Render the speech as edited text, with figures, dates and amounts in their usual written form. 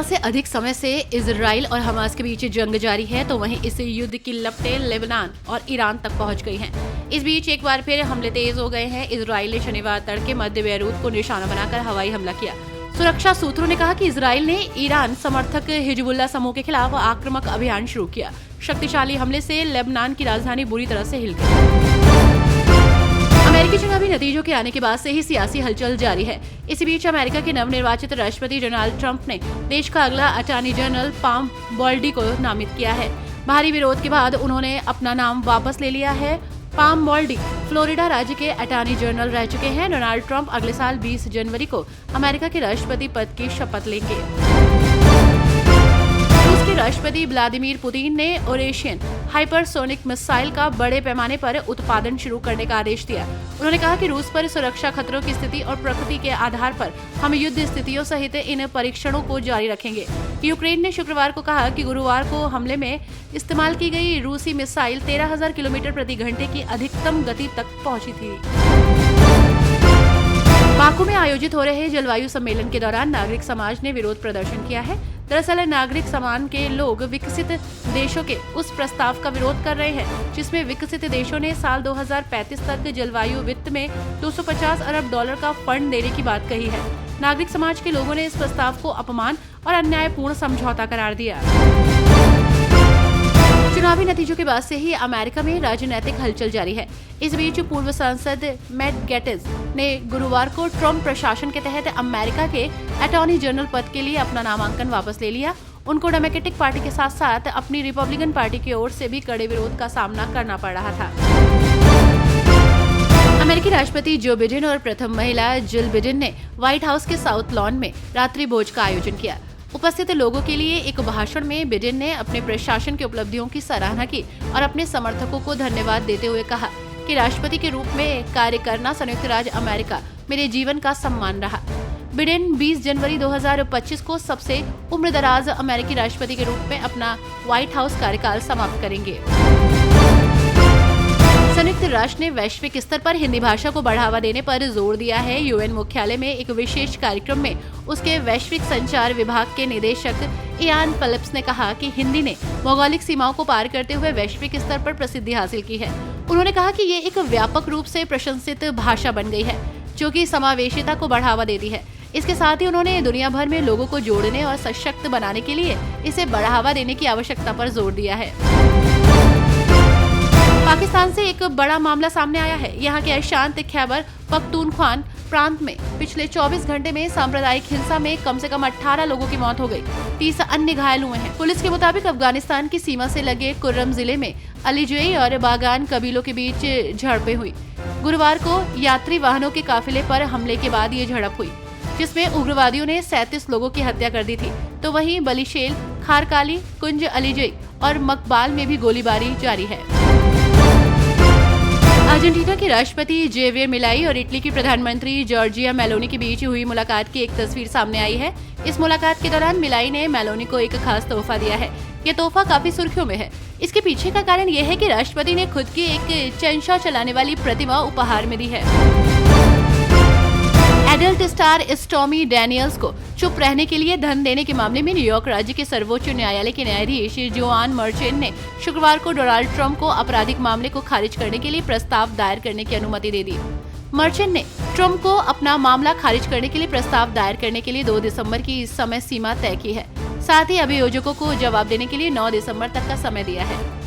से अधिक समय से इजराइल और हमास के बीच जंग जारी है, तो वहीं इस युद्ध की लपटें लेबनान और ईरान तक पहुंच गई हैं। इस बीच एक बार फिर हमले तेज हो गए हैं। इजराइल ने शनिवार तड़के मध्य बेरूत को निशाना बनाकर हवाई हमला किया। सुरक्षा सूत्रों ने कहा कि इजराइल ने ईरान समर्थक हिजबुल्लाह समूह के खिलाफ आक्रामक अभियान शुरू किया। शक्तिशाली हमले से लेबनान की राजधानी बुरी तरह से हिल गई। अमेरिकी चुनावी नतीजों के आने के बाद से ही सियासी हलचल जारी है। इसी बीच अमेरिका के नवनिर्वाचित राष्ट्रपति डोनाल्ड ट्रंप ने देश का अगला अटॉर्नी जनरल पाम बॉल्डी को नामित किया है। भारी विरोध के बाद उन्होंने अपना नाम वापस ले लिया है। पाम बॉल्डी फ्लोरिडा राज्य के अटॉर्नी जनरल रह चुके हैं। डोनाल्ड ट्रंप अगले साल 20 जनवरी को अमेरिका के राष्ट्रपति पद की शपथ लेंगे। रूस के राष्ट्रपति व्लादिमीर पुतिन ने ओरेशियन हाइपरसोनिक मिसाइल का बड़े पैमाने पर उत्पादन शुरू करने का आदेश दिया। उन्होंने कहा कि रूस पर सुरक्षा खतरों की स्थिति और प्रकृति के आधार पर हम युद्ध स्थितियों सहित इन परीक्षणों को जारी रखेंगे। यूक्रेन ने शुक्रवार को कहा कि गुरुवार को हमले में इस्तेमाल की गई रूसी मिसाइल 13,000 किलोमीटर प्रति घंटे की अधिकतम गति तक पहुंची थी। बाकू में आयोजित हो रहे जलवायु सम्मेलन के दौरान नागरिक समाज ने विरोध प्रदर्शन किया है। दरअसल नागरिक समाज के लोग विकसित देशों के उस प्रस्ताव का विरोध कर रहे हैं जिसमें विकसित देशों ने साल 2035 तक जलवायु वित्त में 250 अरब डॉलर का फंड देने की बात कही है। नागरिक समाज के लोगों ने इस प्रस्ताव को अपमान और अन्यायपूर्ण समझौता करार दिया। चुनावी नतीजों के बाद से ही अमेरिका में राजनीतिक हलचल जारी है। इस बीच पूर्व सांसद मैट गेट्स ने गुरुवार को ट्रंप प्रशासन के तहत अमेरिका के अटॉर्नी जनरल पद के लिए अपना नामांकन वापस ले लिया। उनको डेमोक्रेटिक पार्टी के साथ साथ अपनी रिपब्लिकन पार्टी की ओर से भी कड़े विरोध का सामना करना पड़ रहा था। अमेरिकी राष्ट्रपति जो बिडेन और प्रथम महिला जिल बिडेन ने व्हाइट हाउस के साउथ लॉन में रात्रि भोज का आयोजन किया। उपस्थित लोगों के लिए एक भाषण में बिडेन ने अपने प्रशासन की उपलब्धियों की सराहना की और अपने समर्थकों को धन्यवाद देते हुए कहा कि राष्ट्रपति के रूप में कार्य करना संयुक्त राज्य अमेरिका मेरे जीवन का सम्मान रहा। बिडेन 20 जनवरी 2025 को सबसे उम्रदराज अमेरिकी राष्ट्रपति के रूप में अपना व्हाइट हाउस कार्यकाल समाप्त करेंगे। संयुक्त राष्ट्र ने वैश्विक स्तर पर हिंदी भाषा को बढ़ावा देने पर जोर दिया है। यूएन मुख्यालय में एक विशेष कार्यक्रम में उसके वैश्विक संचार विभाग के निदेशक इयान फिलिप्स ने कहा कि हिंदी ने भौगोलिक सीमाओं को पार करते हुए वैश्विक स्तर पर प्रसिद्धि हासिल की है। उन्होंने कहा कि ये एक व्यापक रूप से प्रशंसित भाषा बन गई है जो कि समावेशिता को बढ़ावा देती है। इसके साथ ही उन्होंने दुनिया भर में लोगों को जोड़ने और सशक्त बनाने के लिए इसे बढ़ावा देने की आवश्यकता पर जोर दिया है। पाकिस्तान से एक बड़ा मामला सामने आया है। यहाँ के अशांत खैबर पख्तूनख्वा प्रांत में पिछले 24 घंटे में सांप्रदायिक हिंसा में कम से कम 18 लोगों की मौत हो गई, 30 अन्य घायल हुए हैं। पुलिस के मुताबिक अफगानिस्तान की सीमा से लगे कुर्रम जिले में अलीजई और बागान कबीलों के बीच झड़पें हुई। गुरुवार को यात्री वाहनों के काफिले पर हमले के बाद ये झड़प हुई जिसमें उग्रवादियों ने 37 लोगों की हत्या कर दी थी। तो वहीं बलीशेल, खारकाली, कुंज अलीजई और मकबाल में भी गोलीबारी जारी है। अर्जेंटीना के राष्ट्रपति जेवियर मिलाई और इटली की प्रधानमंत्री जॉर्जिया मेलोनी के बीच हुई मुलाकात की एक तस्वीर सामने आई है। इस मुलाकात के दौरान मिलाई ने मेलोनी को एक खास तोहफा दिया है। ये तोहफा काफी सुर्खियों में है। इसके पीछे का कारण यह है कि राष्ट्रपति ने खुद की एक चंशा चलाने वाली प्रतिमा उपहार में दी है। एडल्ट स्टार स्टॉर्मी डैनियल्स को चुप रहने के लिए धन देने के मामले में न्यूयॉर्क राज्य के सर्वोच्च न्यायालय के न्यायाधीश जोआन मर्चेंट ने शुक्रवार को डोनाल्ड ट्रंप को आपराधिक मामले को खारिज करने के लिए प्रस्ताव दायर करने की अनुमति दे दी। मर्चेंट ने ट्रंप को अपना मामला खारिज करने के लिए प्रस्ताव दायर करने के लिए 2 दिसंबर की समय सीमा तय की है। साथ ही अभियोजकों को जवाब देने के लिए 9 दिसंबर तक का समय दिया है।